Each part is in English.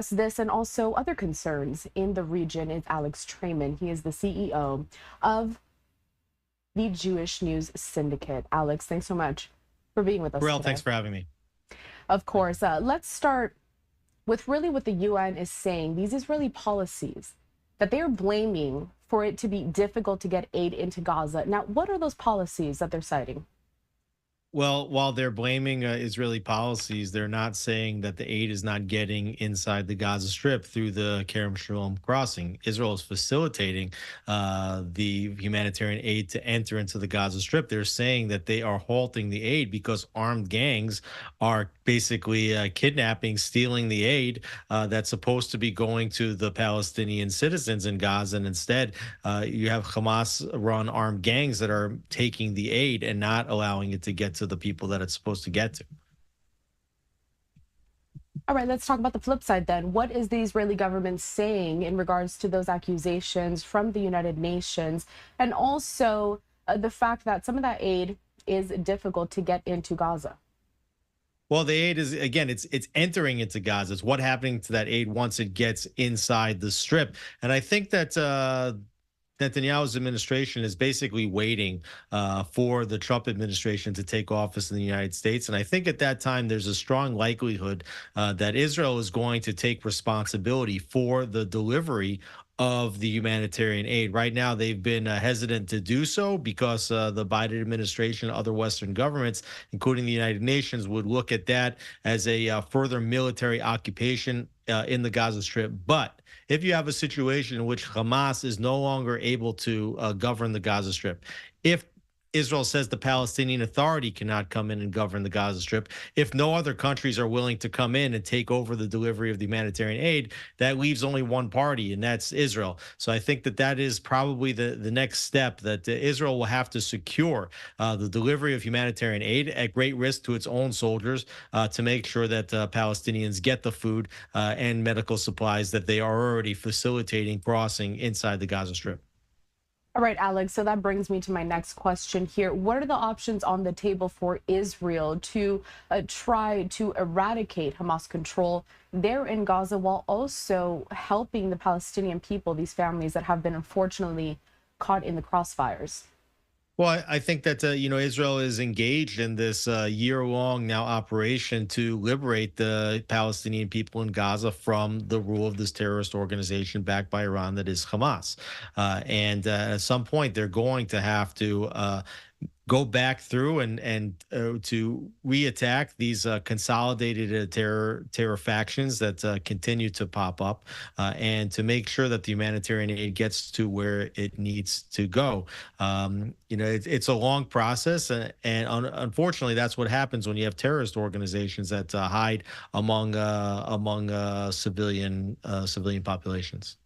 This and also other concerns in the region is Alex Traiman. He is the CEO of the Jewish News Syndicate. Alex, thanks so much for being with us Carel, today. thanks for having me. Of course, let's start with really what the UN is saying. These Israeli policies that they are blaming for it to be difficult to get aid into Gaza. Now, what are those policies that they're citing? Well, while they're blaming Israeli policies, they're not saying that the aid is not getting inside the Gaza Strip through the Kerem Shalom crossing. Israel is facilitating the humanitarian aid to enter into the Gaza Strip. They're saying that they are halting the aid because armed gangs are basically kidnapping, stealing the aid that's supposed to be going to the Palestinian citizens in Gaza. And instead, you have Hamas-run armed gangs that are taking the aid and not allowing it to get to the people that it's supposed to get to. All right, let's talk about the flip side then. What is the Israeli government saying in regards to those accusations from the United Nations and also the fact that some of that aid is difficult to get into Gaza? Well, the aid is again, it's entering into Gaza. It's what happening to that aid once it gets inside the strip. And I think that Netanyahu's administration is basically waiting for the Trump administration to take office in the United States. And I think at that time, there's a strong likelihood that Israel is going to take responsibility for the delivery of the humanitarian aid. Right now, they've been hesitant to do so because the Biden administration and other Western governments, including the United Nations, would look at that as a further military occupation in the Gaza Strip. But if you have a situation in which Hamas is no longer able to govern the Gaza Strip, if Israel says the Palestinian Authority cannot come in and govern the Gaza Strip, if no other countries are willing to come in and take over the delivery of the humanitarian aid, that leaves only one party, and that's Israel. So I think that that is probably the next step, that Israel will have to secure the delivery of humanitarian aid at great risk to its own soldiers to make sure that Palestinians get the food and medical supplies that they are already facilitating crossing inside the Gaza Strip. All right, Alex, so that brings me to my next question here. What are the options on the table for Israel to try to eradicate Hamas control there in Gaza while also helping the Palestinian people, these families that have been unfortunately caught in the crossfires? Well, I think that Israel is engaged in this year-long now operation to liberate the Palestinian people in Gaza from the rule of this terrorist organization backed by Iran that is Hamas. And at some point, they're going to have to go back through and to reattack these consolidated terror factions that continue to pop up, and to make sure that the humanitarian aid gets to where it needs to go. It's a long process, and unfortunately, that's what happens when you have terrorist organizations that hide among civilian populations.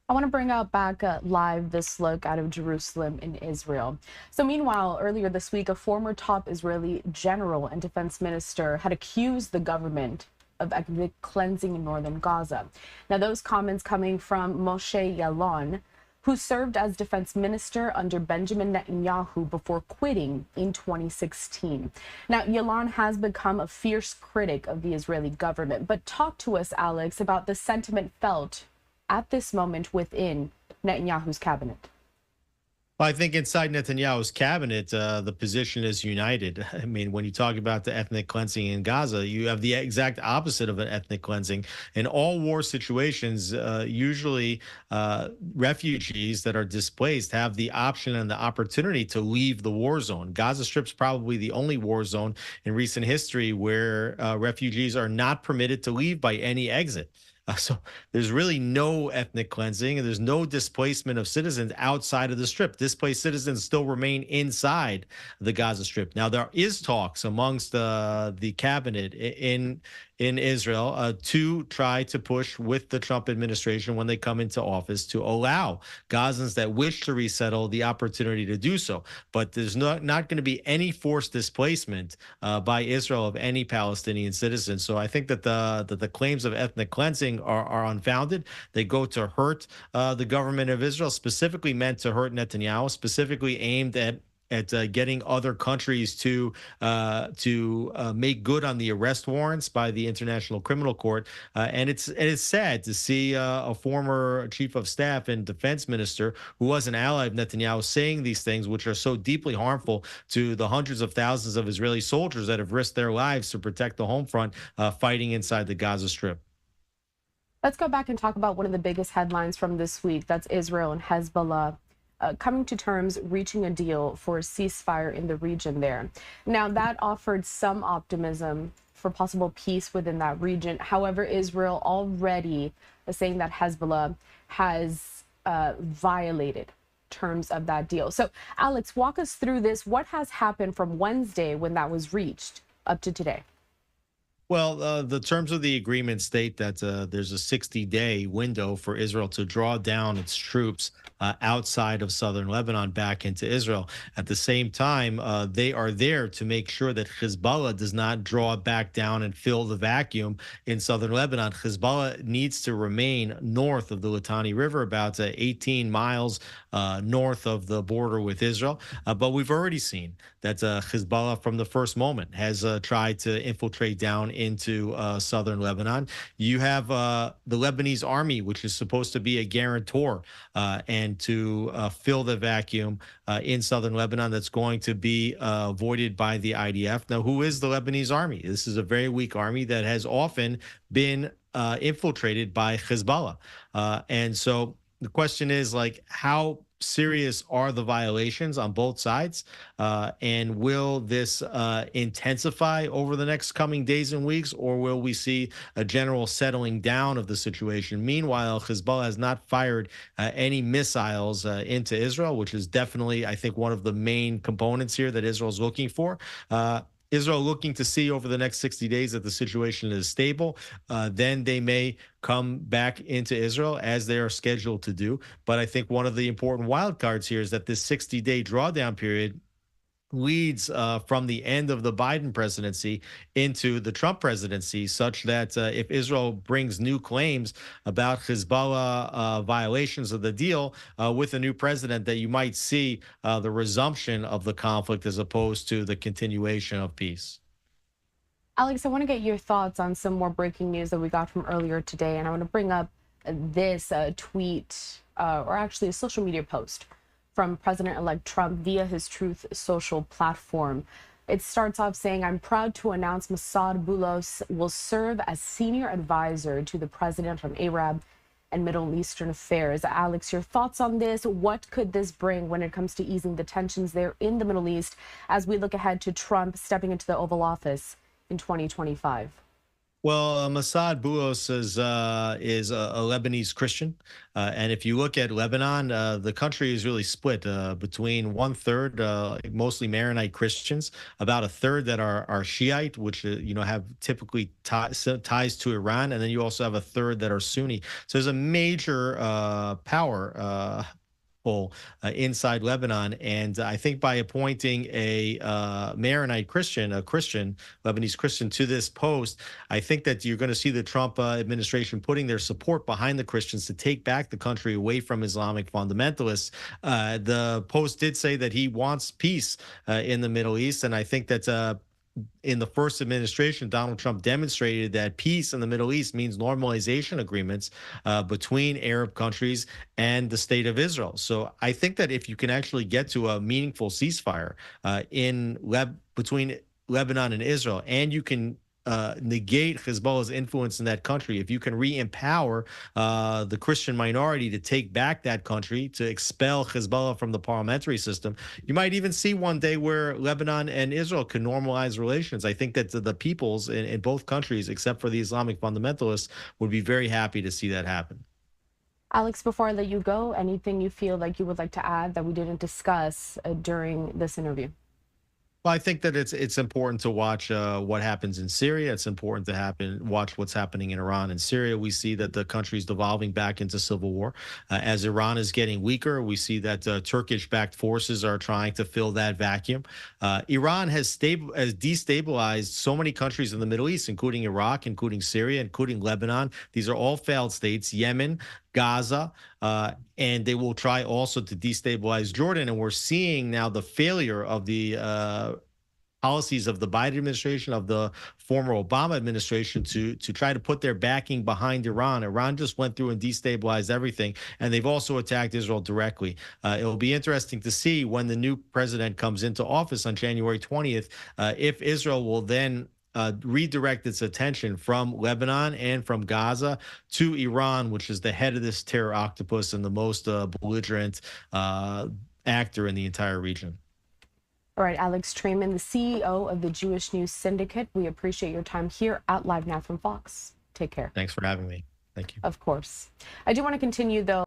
I want to bring out back live this look out of Jerusalem in Israel. So meanwhile, earlier this week, a former top Israeli general and defense minister had accused the government of ethnic cleansing in northern Gaza. Now, those comments coming from Moshe Yaalon, who served as defense minister under Benjamin Netanyahu before quitting in 2016. Now, Yaalon has become a fierce critic of the Israeli government. But talk to us, Alex, about the sentiment felt at this moment within Netanyahu's cabinet. Well, I think inside Netanyahu's cabinet, the position is united. I mean, when you talk about the ethnic cleansing in Gaza, you have the exact opposite of an ethnic cleansing. In all war situations, usually refugees that are displaced have the option and the opportunity to leave the war zone. Gaza Strip's probably the only war zone in recent history where refugees are not permitted to leave by any exit. So there's really no ethnic cleansing, and there's no displacement of citizens outside of the Strip. Displaced citizens still remain inside the Gaza Strip. Now, there is talks amongst the cabinet in Israel to try to push with the Trump administration when they come into office to allow Gazans that wish to resettle the opportunity to do so. But there's not going to be any forced displacement by Israel of any Palestinian citizens. So I think that the claims of ethnic cleansing are unfounded. They go to hurt the government of Israel, specifically meant to hurt Netanyahu, specifically aimed at getting other countries to make good on the arrest warrants by the International Criminal Court. And it's sad to see a former chief of staff and defense minister who was an ally of Netanyahu saying these things, which are so deeply harmful to the hundreds of thousands of Israeli soldiers that have risked their lives to protect the home front, fighting inside the Gaza Strip. Let's go back and talk about one of the biggest headlines from this week. That's Israel and Hezbollah coming to terms, reaching a deal for a ceasefire in the region there. Now, that offered some optimism for possible peace within that region. However, Israel already is saying that Hezbollah has violated terms of that deal. So, Alex, walk us through this. What has happened from Wednesday when that was reached up to today? Well, the terms of the agreement state that there's a 60-day window for Israel to draw down its troops outside of southern Lebanon back into Israel. At the same time, they are there to make sure that Hezbollah does not draw back down and fill the vacuum in southern Lebanon. Hezbollah needs to remain north of the Litani River, about 18 miles north of the border with Israel. But we've already seen that Hezbollah, from the first moment, has tried to infiltrate down into southern Lebanon. You have the Lebanese army, which is supposed to be a guarantor and to fill the vacuum in southern Lebanon that's going to be voided by the IDF. Now, who is the Lebanese army? This is a very weak army that has often been infiltrated by Hezbollah. And so the question is, like, how serious are the violations on both sides? And will this intensify over the next coming days and weeks, or will we see a general settling down of the situation? Meanwhile, Hezbollah has not fired any missiles into Israel, which is definitely, I think, one of the main components here that Israel is looking for. Israel looking to see over the next 60 days that the situation is stable. Then they may come back into Israel as they are scheduled to do. But I think one of the important wild cards here is that this 60-day drawdown period leads from the end of the Biden presidency into the Trump presidency, such that if Israel brings new claims about Hezbollah violations of the deal with a new president, that you might see the resumption of the conflict as opposed to the continuation of peace. Alex, I want to get your thoughts on some more breaking news that we got from earlier today. And I want to bring up this tweet, or actually a social media post from President-elect Trump via his Truth Social platform. It starts off saying, "I'm proud to announce Mossad Boulos will serve as senior advisor to the president on Arab and Middle Eastern affairs." Alex, your thoughts on this? What could this bring when it comes to easing the tensions there in the Middle East as we look ahead to Trump stepping into the Oval Office in 2025? Well, Mossad Boulos is a Lebanese Christian, and if you look at Lebanon, the country is really split between one third, mostly Maronite Christians, about a third that are Shiite, which have typically ties to Iran, and then you also have a third that are Sunni. So there's a major power inside Lebanon. And I think by appointing a Maronite Christian, a Christian, Lebanese Christian, to this post, I think that you're going to see the Trump administration putting their support behind the Christians to take back the country away from Islamic fundamentalists. The post did say that he wants peace in the Middle East. And I think that in the first administration, Donald Trump demonstrated that peace in the Middle East means normalization agreements between Arab countries and the state of Israel. So I think that if you can actually get to a meaningful ceasefire between Lebanon and Israel, and you can negate Hezbollah's influence in that country, if you can re-empower the Christian minority to take back that country, to expel Hezbollah from the parliamentary system, you might even see one day where Lebanon and Israel can normalize relations. I think that the peoples in both countries, except for the Islamic fundamentalists, would be very happy to see that happen. Alex, before I let you go, anything you feel like you would like to add that we didn't discuss during this interview? Well, I think that it's important to watch what happens in Syria. It's important to watch what's happening in Iran and Syria. We see that the country is devolving back into civil war. As Iran is getting weaker, we see that Turkish-backed forces are trying to fill that vacuum. Iran has destabilized so many countries in the Middle East, including Iraq, including Syria, including Lebanon. These are all failed states. Yemen, Gaza, and they will try also to destabilize Jordan. And we're seeing now the failure of the policies of the Biden administration, of the former Obama administration, to try to put their backing behind Iran. Iran just went through and destabilized everything, and they've also attacked Israel directly. It will be interesting to see when the new president comes into office on January 20th, if Israel will then redirect its attention from Lebanon and from Gaza to Iran, which is the head of this terror octopus and the most belligerent actor in the entire region. All right, Alex Traiman, the CEO of the Jewish News Syndicate, we appreciate your time here at Live Now from Fox. Take care. Thanks for having me. Thank you. Of course. I do want to continue, though.